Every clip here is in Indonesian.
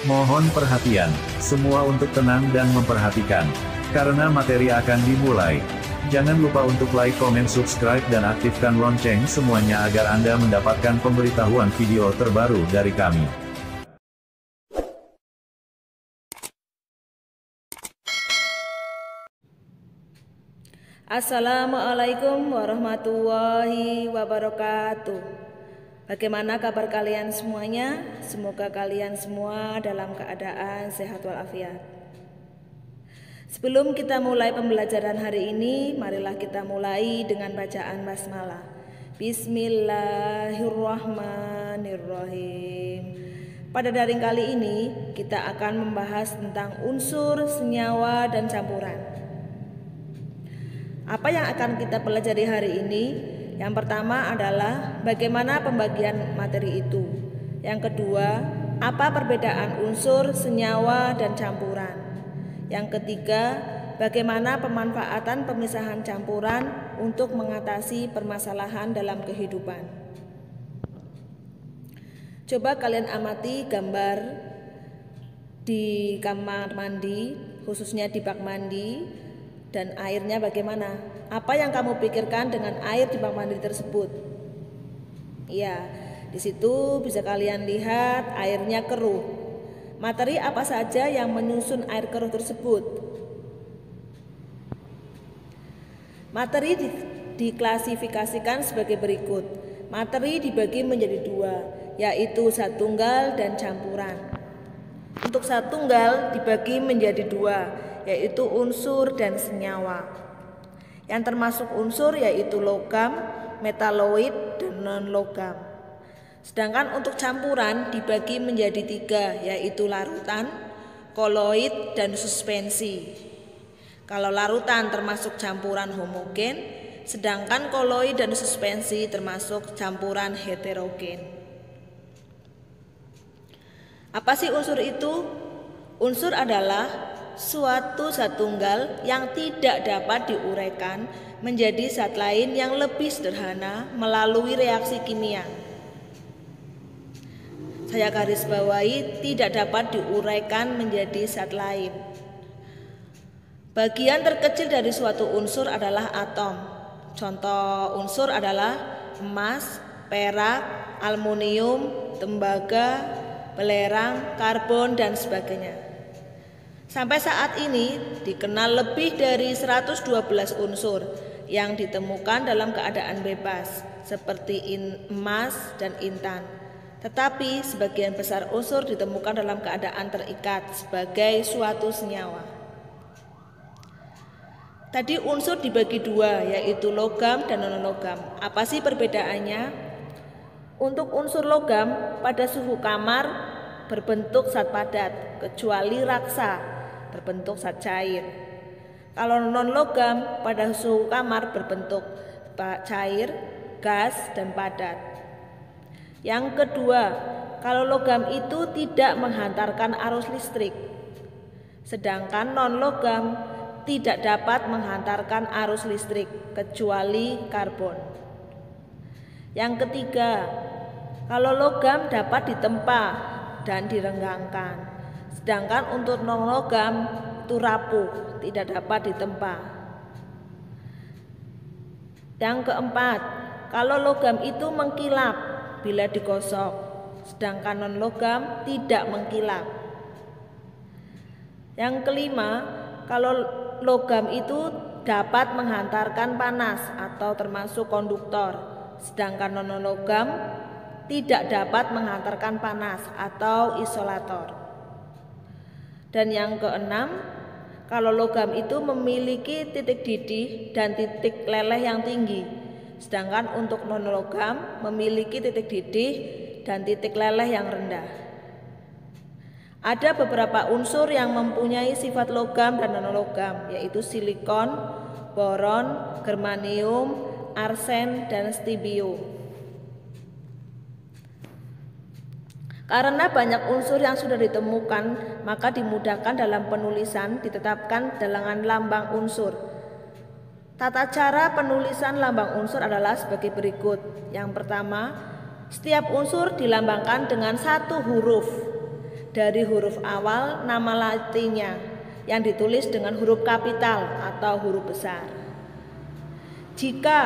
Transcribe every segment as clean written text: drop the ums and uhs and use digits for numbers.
Mohon perhatian, semua untuk tenang dan memperhatikan. Karena materi akan dimulai. Jangan lupa untuk like, komen, subscribe, dan aktifkan lonceng semuanya agar Anda mendapatkan pemberitahuan video terbaru dari kami. Assalamualaikum warahmatullahi wabarakatuh. Bagaimana kabar kalian semuanya? Semoga kalian semua dalam keadaan sehat walafiat. Sebelum kita mulai pembelajaran hari ini, marilah kita mulai dengan bacaan basmalah. Bismillahirrahmanirrahim. Pada daring kali ini, kita akan membahas tentang unsur, senyawa, dan campuran. Apa yang akan kita pelajari hari ini? Yang pertama adalah bagaimana pembagian materi itu. Yang kedua, apa perbedaan unsur, senyawa, dan campuran. Yang ketiga, bagaimana pemanfaatan pemisahan campuran untuk mengatasi permasalahan dalam kehidupan. Coba kalian amati gambar di kamar mandi, khususnya di bak mandi, dan airnya bagaimana? Apa yang kamu pikirkan dengan air di bak mandi tersebut? Ya, di situ bisa kalian lihat airnya keruh. Materi apa saja yang menyusun air keruh tersebut? Materi diklasifikasikan sebagai berikut. Materi dibagi menjadi dua, yaitu zat tunggal dan campuran. Untuk zat tunggal dibagi menjadi dua, yaitu unsur dan senyawa. Yang termasuk unsur yaitu logam, metaloid, dan non-logam. Sedangkan untuk campuran dibagi menjadi tiga, yaitu larutan, koloid, dan suspensi. Kalau larutan termasuk campuran homogen, sedangkan koloid dan suspensi termasuk campuran heterogen. Apa sih unsur itu? Unsur adalah suatu zat tunggal yang tidak dapat diuraikan menjadi zat lain yang lebih sederhana melalui reaksi kimia. Saya garis bawahi, tidak dapat diuraikan menjadi zat lain. Bagian terkecil dari suatu unsur adalah atom. Contoh unsur adalah emas, perak, aluminium, tembaga, belerang, karbon, dan sebagainya. Sampai saat ini dikenal lebih dari 112 unsur yang ditemukan dalam keadaan bebas seperti emas dan intan. Tetapi sebagian besar unsur ditemukan dalam keadaan terikat sebagai suatu senyawa. Tadi unsur dibagi dua, yaitu logam dan non-logam. Apa sih perbedaannya? Untuk unsur logam pada suhu kamar berbentuk zat padat, kecuali raksa berbentuk zat cair. Kalau non-logam pada suhu kamar berbentuk cair, gas, dan padat. Yang kedua, kalau logam itu tidak menghantarkan arus listrik, sedangkan non-logam tidak dapat menghantarkan arus listrik kecuali karbon. Yang ketiga, kalau logam dapat ditempa dan direnggangkan, sedangkan untuk non-logam itu rapuh, tidak dapat ditempa. Yang keempat, kalau logam itu mengkilap bila digosok, sedangkan non-logam tidak mengkilap. Yang kelima, kalau logam itu dapat menghantarkan panas atau termasuk konduktor, sedangkan non-logam tidak dapat menghantarkan panas atau isolator. Dan yang keenam, kalau logam itu memiliki titik didih dan titik leleh yang tinggi, sedangkan untuk non-logam memiliki titik didih dan titik leleh yang rendah. Ada beberapa unsur yang mempunyai sifat logam dan non-logam, yaitu silikon, boron, germanium, arsen, dan stibio. Karena banyak unsur yang sudah ditemukan, maka dimudahkan dalam penulisan ditetapkan dengan lambang unsur. Tata cara penulisan lambang unsur adalah sebagai berikut. Yang pertama, setiap unsur dilambangkan dengan satu huruf dari huruf awal nama latinnya yang ditulis dengan huruf kapital atau huruf besar. Jika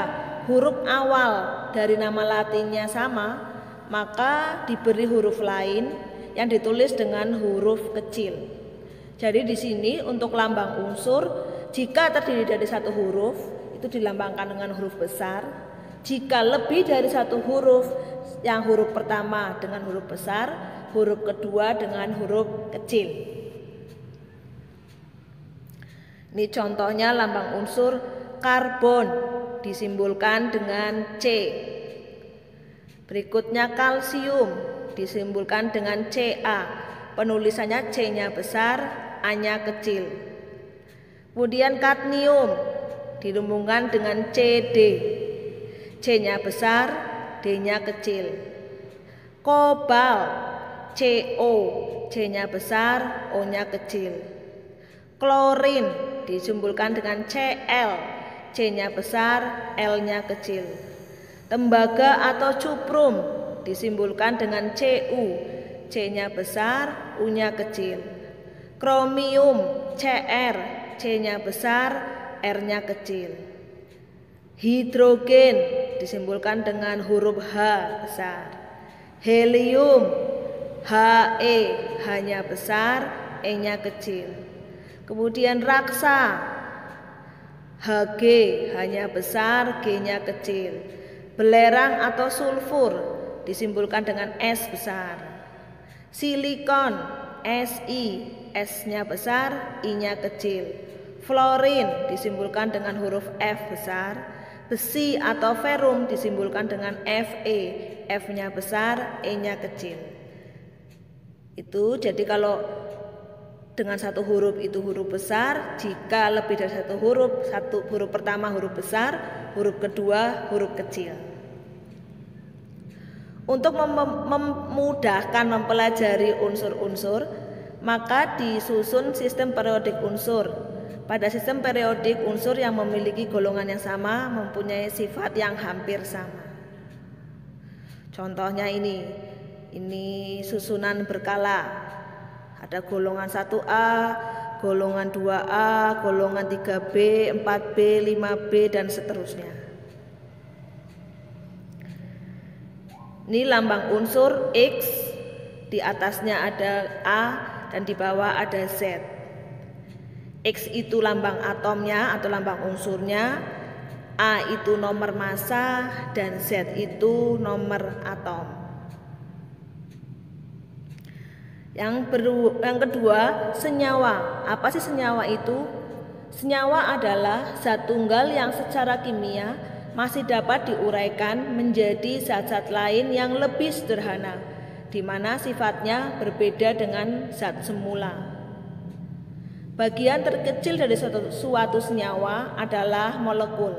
huruf awal dari nama latinnya sama, maka diberi huruf lain yang ditulis dengan huruf kecil. Jadi di sini untuk lambang unsur, jika terdiri dari satu huruf itu dilambangkan dengan huruf besar. Jika lebih dari satu huruf, yang huruf pertama dengan huruf besar, huruf kedua dengan huruf kecil. Ini contohnya lambang unsur karbon disimbolkan dengan C. Berikutnya kalsium disimbolkan dengan Ca. Penulisannya C-nya besar, A-nya kecil. Kemudian kadmium dilambangkan dengan Cd. C-nya besar, D-nya kecil. Kobal Co, C-nya besar, O-nya kecil. Klorin disimbolkan dengan Cl, C-nya besar, L-nya kecil. Tembaga atau cuprum disimbolkan dengan Cu, C-nya besar, U-nya kecil. Kromium Cr, C-nya besar, R-nya kecil. Hidrogen disimbolkan dengan huruf H besar. Helium He, H-nya besar, E-nya kecil. Kemudian raksa Hg, H-nya besar, G-nya kecil. Belerang atau sulfur disimbolkan dengan S besar. Silikon Si, S-nya besar, I-nya kecil. Fluorin disimbolkan dengan huruf F besar. Besi atau ferum disimbolkan dengan Fe, F-nya besar, E-nya kecil. Itu jadi kalau dengan satu huruf itu huruf besar, jika lebih dari satu huruf pertama huruf besar, huruf kedua huruf kecil. Untuk memudahkan mempelajari unsur-unsur, maka disusun sistem periodik unsur. Pada sistem periodik, unsur yang memiliki golongan yang sama mempunyai sifat yang hampir sama. Contohnya ini susunan berkala. Ada golongan 1A, golongan 2A, golongan 3B, 4B, 5B, dan seterusnya. Ini lambang unsur X, di atasnya ada A dan di bawah ada Z. X itu lambang atomnya atau lambang unsurnya, A itu nomor massa, dan Z itu nomor atom. Yang kedua, senyawa. Apa sih senyawa itu? Senyawa adalah zat tunggal yang secara kimia masih dapat diuraikan menjadi zat-zat lain yang lebih sederhana, di mana sifatnya berbeda dengan zat semula. Bagian terkecil dari suatu senyawa adalah molekul.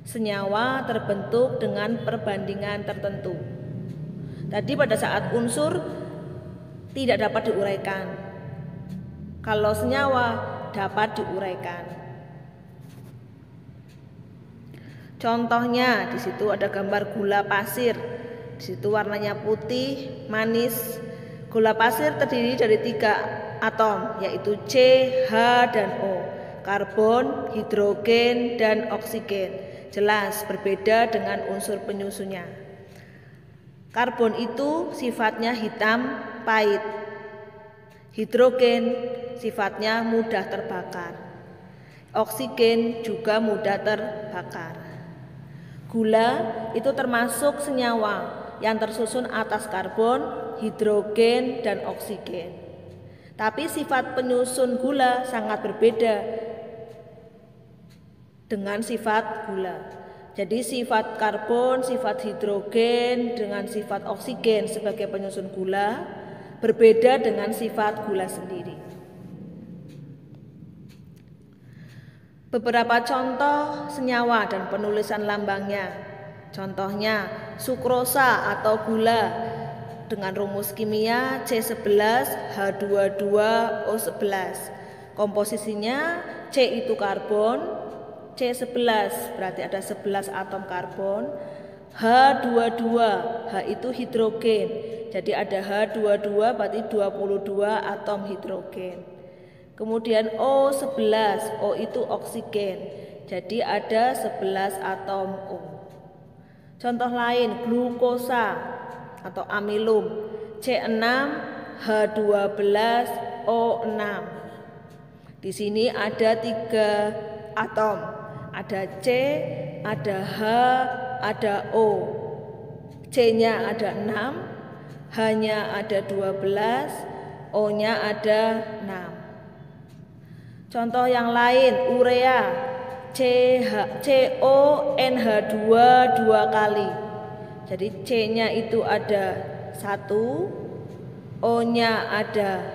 Senyawa terbentuk dengan perbandingan tertentu. Tadi pada saat unsur tidak dapat diuraikan. Kalau senyawa dapat diuraikan. Contohnya di situ ada gambar gula pasir. Di situ warnanya putih, manis. Gula pasir terdiri dari 3 atom, yaitu C, H, dan O. Karbon, hidrogen, dan oksigen. Jelas berbeda dengan unsur penyusunnya. Karbon itu sifatnya hitam, pahit. Hidrogen sifatnya mudah terbakar. Oksigen juga mudah terbakar. Gula itu termasuk senyawa yang tersusun atas karbon, hidrogen, dan oksigen. Tapi sifat penyusun gula sangat berbeda dengan sifat gula. Jadi sifat karbon, sifat hidrogen dengan sifat oksigen sebagai penyusun gula berbeda dengan sifat gula sendiri. Beberapa contoh senyawa dan penulisan lambangnya. Contohnya sukrosa atau gula dengan rumus kimia C11H22O11. Komposisinya C itu karbon, C11 berarti ada 11 atom karbon, H22, H itu hidrogen. Jadi ada H22 berarti 22 atom hidrogen. Kemudian O11, O itu oksigen. Jadi ada 11 atom O. Contoh lain, glukosa atau amilum, C6, H12, O6. Di sini ada 3 atom. Ada C, ada H, ada O. C-nya ada 6, H-nya ada 12, O-nya ada 6. Contoh yang lain, urea, CONH2 2 kali. Jadi C-nya itu ada 1, O-nya ada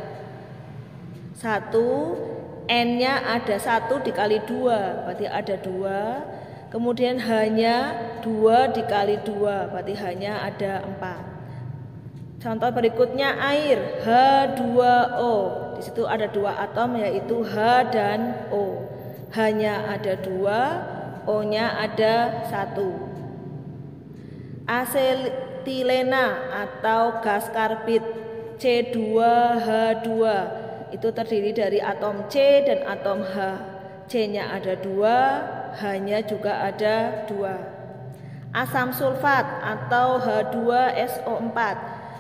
1, N-nya ada 1 dikali 2, berarti ada 2. Kemudian H-nya 2 dikali 2, berarti H-nya ada 4. Contoh berikutnya air, H2O. Di situ ada 2 atom yaitu H dan O. H-nya ada 2, O-nya ada 1. Asetilena atau gas karbit, C2H2. Itu terdiri dari atom C dan atom H. C-nya ada 2, H-nya juga ada 2. Asam sulfat atau H2SO4.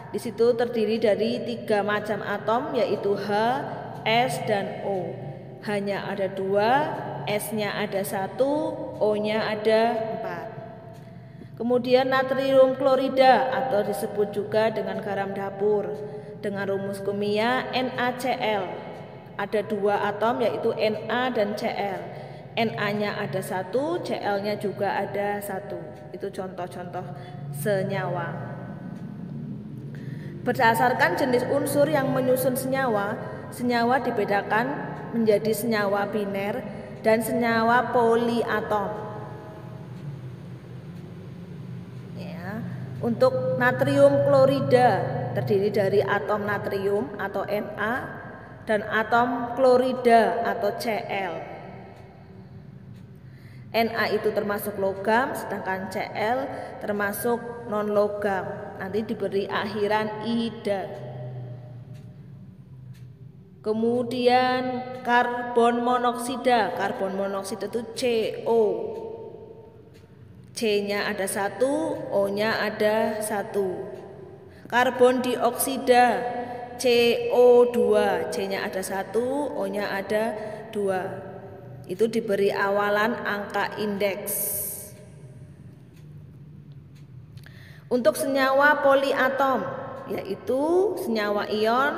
Di situ terdiri dari 3 macam atom yaitu H, S dan O. H-nya ada 2, S-nya ada 1, O-nya ada 4. Kemudian natrium klorida atau disebut juga dengan garam dapur. Dengan rumus kimia NaCl. Ada 2 atom yaitu Na dan Cl. Na-nya ada 1, Cl-nya juga ada 1. Itu contoh-contoh senyawa. Berdasarkan jenis unsur yang menyusun senyawa, senyawa dibedakan menjadi senyawa biner dan senyawa poliatom. Ya, untuk natrium klorida terdiri dari atom natrium atau Na dan atom klorida atau Cl. Na itu termasuk logam, sedangkan Cl termasuk non logam. Nanti diberi akhiran ida. Kemudian karbon monoksida. Karbon monoksida itu CO. C-nya ada 1, O-nya ada 1. Karbon dioksida CO2, C-nya ada 1, O-nya ada 2. Itu diberi awalan angka indeks. Untuk senyawa poliatom, yaitu senyawa ion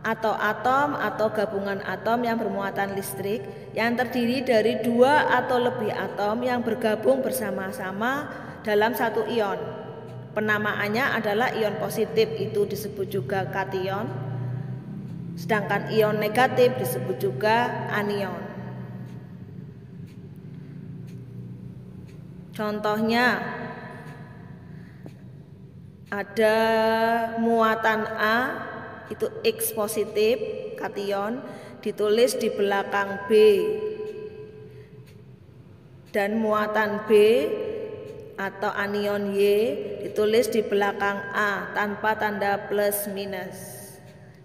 atau atom atau gabungan atom yang bermuatan listrik yang terdiri dari 2 atau lebih atom yang bergabung bersama-sama dalam satu ion. Penamaannya adalah ion positif, itu disebut juga kation. Sedangkan ion negatif disebut juga anion. Contohnya ada muatan A itu X positif kation ditulis di belakang B, dan muatan B atau anion Y ditulis di belakang A tanpa tanda plus minus.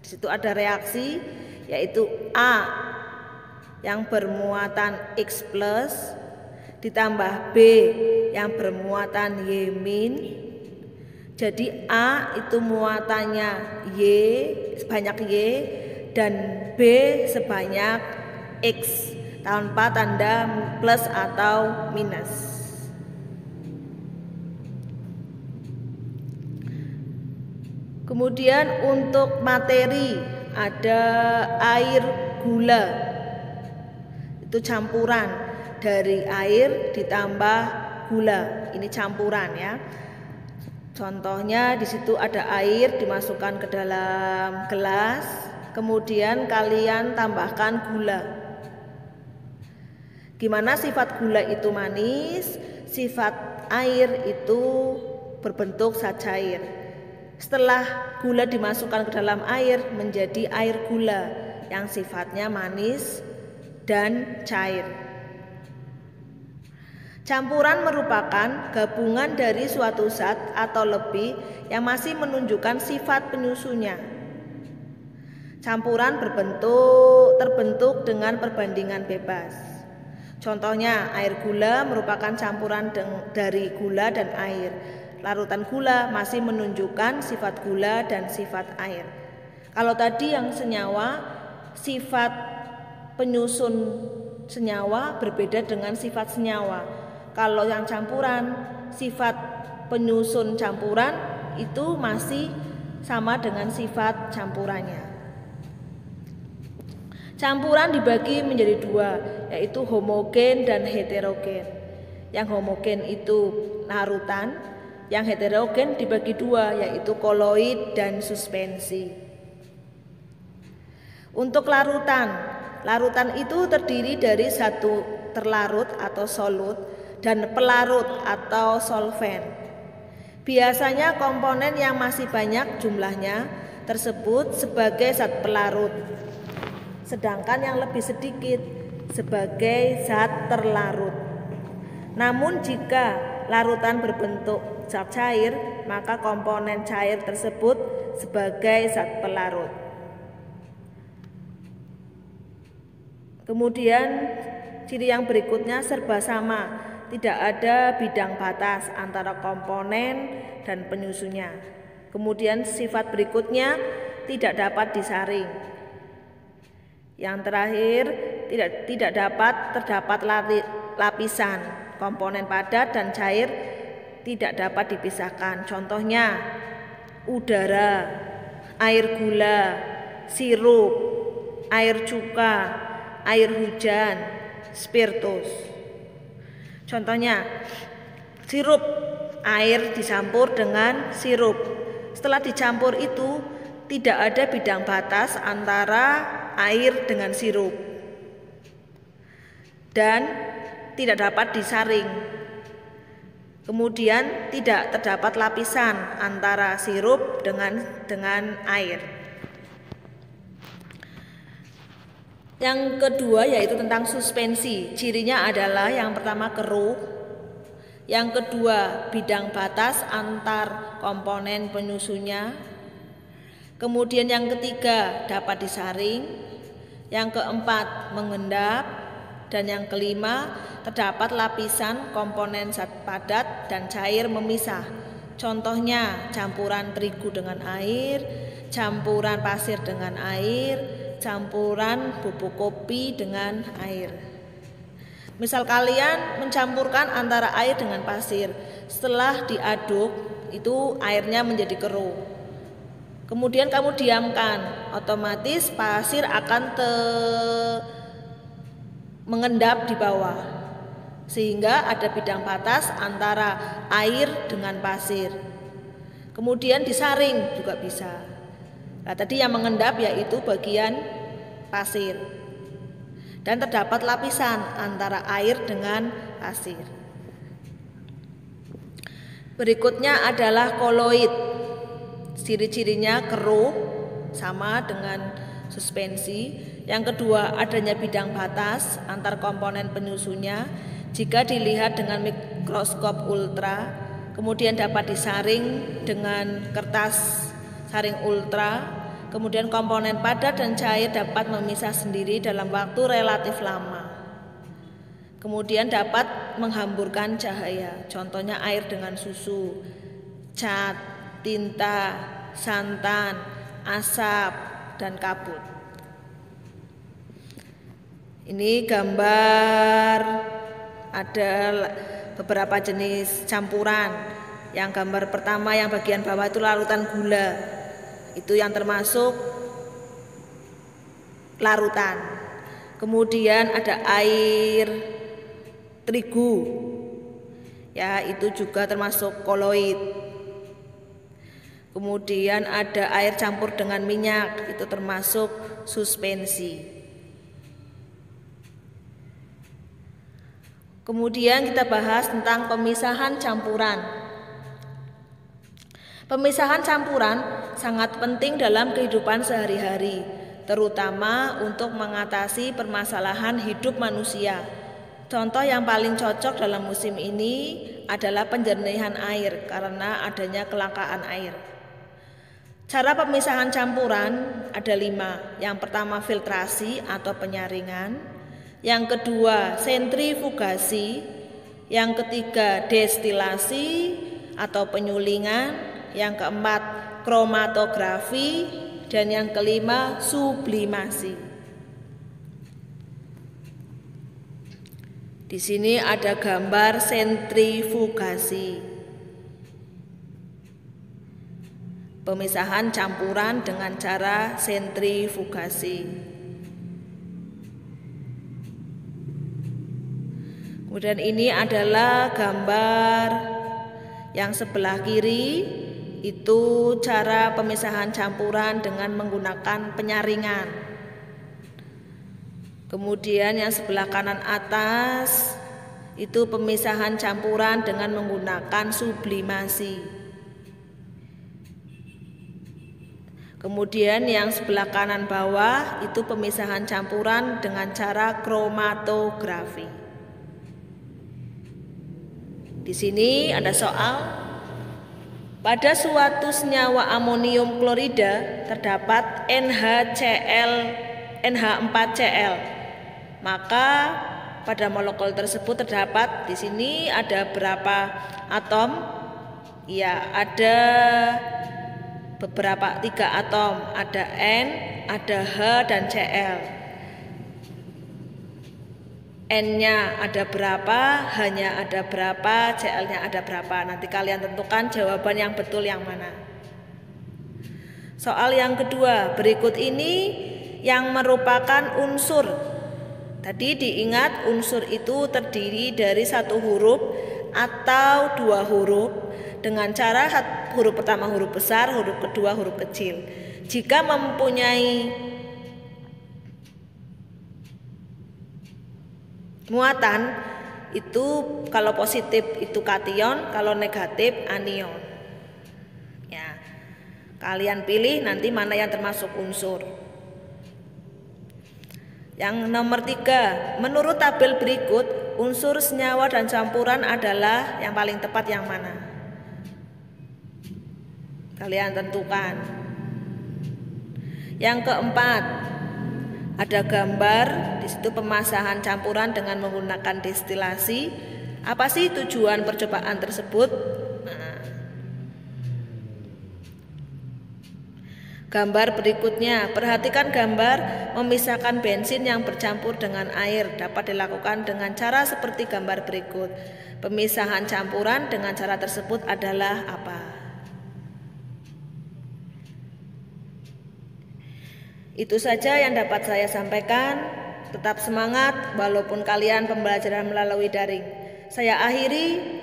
Di situ ada reaksi yaitu A yang bermuatan X plus ditambah B yang bermuatan Y min. Jadi A itu muatannya Y sebanyak Y dan B sebanyak X tanpa tanda plus atau minus. Kemudian untuk materi ada air gula. Itu campuran dari air ditambah gula. Ini campuran ya. Contohnya di situ ada air dimasukkan ke dalam gelas, kemudian kalian tambahkan gula. Gimana sifat gula itu manis? Sifat air itu berbentuk zat cair. Setelah gula dimasukkan ke dalam air menjadi air gula yang sifatnya manis dan cair. Campuran merupakan gabungan dari suatu zat atau lebih yang masih menunjukkan sifat penyusunnya. Campuran terbentuk dengan perbandingan bebas. Contohnya, air gula merupakan campuran dari gula dan air. Larutan gula masih menunjukkan sifat gula dan sifat air. Kalau tadi yang senyawa, sifat penyusun senyawa berbeda dengan sifat senyawa. Kalau yang campuran, sifat penyusun campuran itu masih sama dengan sifat campurannya. Campuran dibagi menjadi dua, yaitu homogen dan heterogen. Yang homogen itu larutan, yang heterogen dibagi dua, yaitu koloid dan suspensi. Untuk larutan itu terdiri dari satu terlarut atau solut dan pelarut atau solvent. Biasanya komponen yang masih banyak jumlahnya tersebut sebagai zat pelarut, sedangkan yang lebih sedikit sebagai zat terlarut. Namun jika larutan berbentuk zat cair, maka komponen cair tersebut sebagai zat pelarut. Kemudian ciri yang berikutnya serba sama, tidak ada bidang batas antara komponen dan penyusunnya. Kemudian sifat berikutnya tidak dapat disaring. Yang terakhir tidak dapat terdapat lapisan. Komponen padat dan cair tidak dapat dipisahkan. Contohnya udara, air gula, sirup, air cuka, air hujan, spiritus. Contohnya, sirup, air dicampur dengan sirup. Setelah dicampur itu tidak ada bidang batas antara air dengan sirup dan tidak dapat disaring. Kemudian tidak terdapat lapisan antara sirup dengan air. Yang kedua yaitu tentang suspensi. Cirinya adalah yang pertama keruh, yang kedua bidang batas antar komponen penyusunnya, kemudian yang ketiga dapat disaring, yang keempat mengendap, dan yang kelima terdapat lapisan komponen zat padat dan cair memisah. Contohnya campuran terigu dengan air, campuran pasir dengan air, campuran bubuk kopi dengan air. Misal kalian mencampurkan antara air dengan pasir, setelah diaduk itu airnya menjadi keruh. Kemudian kamu diamkan, otomatis pasir akan mengendap di bawah, sehingga ada bidang batas antara air dengan pasir. Kemudian disaring juga bisa. Nah, tadi yang mengendap yaitu bagian pasir, dan terdapat lapisan antara air dengan pasir. Berikutnya adalah koloid. Ciri-cirinya keruh, sama dengan suspensi. Yang kedua, adanya bidang batas antar komponen penyusunnya jika dilihat dengan mikroskop ultra. Kemudian dapat disaring dengan kertas saring ultra. Kemudian komponen padat dan cair dapat memisah sendiri dalam waktu relatif lama. Kemudian dapat menghamburkan cahaya. Contohnya air dengan susu, cat, tinta, santan, asap, dan kabut. Ini gambar ada beberapa jenis campuran. Yang gambar pertama yang bagian bawah itu larutan gula. Itu yang termasuk larutan. Kemudian ada air terigu. Ya, itu juga termasuk koloid. Kemudian ada air campur dengan minyak, itu termasuk suspensi. Kemudian kita bahas tentang pemisahan campuran. Pemisahan campuran sangat penting dalam kehidupan sehari-hari, terutama untuk mengatasi permasalahan hidup manusia. Contoh yang paling cocok dalam musim ini adalah penjernihan air karena adanya kelangkaan air. Cara pemisahan campuran ada 5. Yang pertama filtrasi atau penyaringan, yang kedua sentrifugasi, yang ketiga destilasi atau penyulingan, yang keempat kromatografi, dan yang kelima sublimasi. Di sini ada gambar sentrifugasi. Pemisahan campuran dengan cara sentrifugasi. Kemudian ini adalah gambar yang sebelah kiri, itu cara pemisahan campuran dengan menggunakan penyaringan. Kemudian yang sebelah kanan atas itu pemisahan campuran dengan menggunakan sublimasi. Kemudian yang sebelah kanan bawah itu pemisahan campuran dengan cara kromatografi. Di sini ada soal. Pada suatu senyawa amonium klorida terdapat NH4Cl. Maka pada molekul tersebut terdapat di sini ada berapa atom? Ya, ada beberapa 3 atom, ada N, ada H dan Cl. N-nya ada berapa, H-nya ada berapa, Cl-nya ada berapa. Nanti kalian tentukan jawaban yang betul yang mana. Soal yang kedua, berikut ini yang merupakan unsur. Tadi diingat unsur itu terdiri dari 1 huruf atau 2 huruf dengan cara huruf pertama huruf besar, huruf kedua huruf kecil. Jika mempunyai muatan itu kalau positif itu kation, kalau negatif anion. Ya, kalian pilih nanti mana yang termasuk unsur. Yang nomor 3, menurut tabel berikut unsur senyawa dan campuran adalah yang paling tepat yang mana? Kalian tentukan. Yang keempat, ada gambar di situ pemisahan campuran dengan menggunakan destilasi. Apa sih tujuan percobaan tersebut? Gambar berikutnya, perhatikan gambar memisahkan bensin yang bercampur dengan air dapat dilakukan dengan cara seperti gambar berikut. Pemisahan campuran dengan cara tersebut adalah apa? Itu saja yang dapat saya sampaikan. Tetap semangat walaupun kalian pembelajaran melalui daring. Saya akhiri.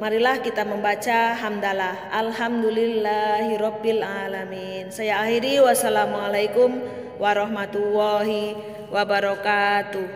Marilah kita membaca hamdalah. Alhamdulillahirabbil alamin. Saya akhiri. Wassalamualaikum warahmatullahi wabarakatuh.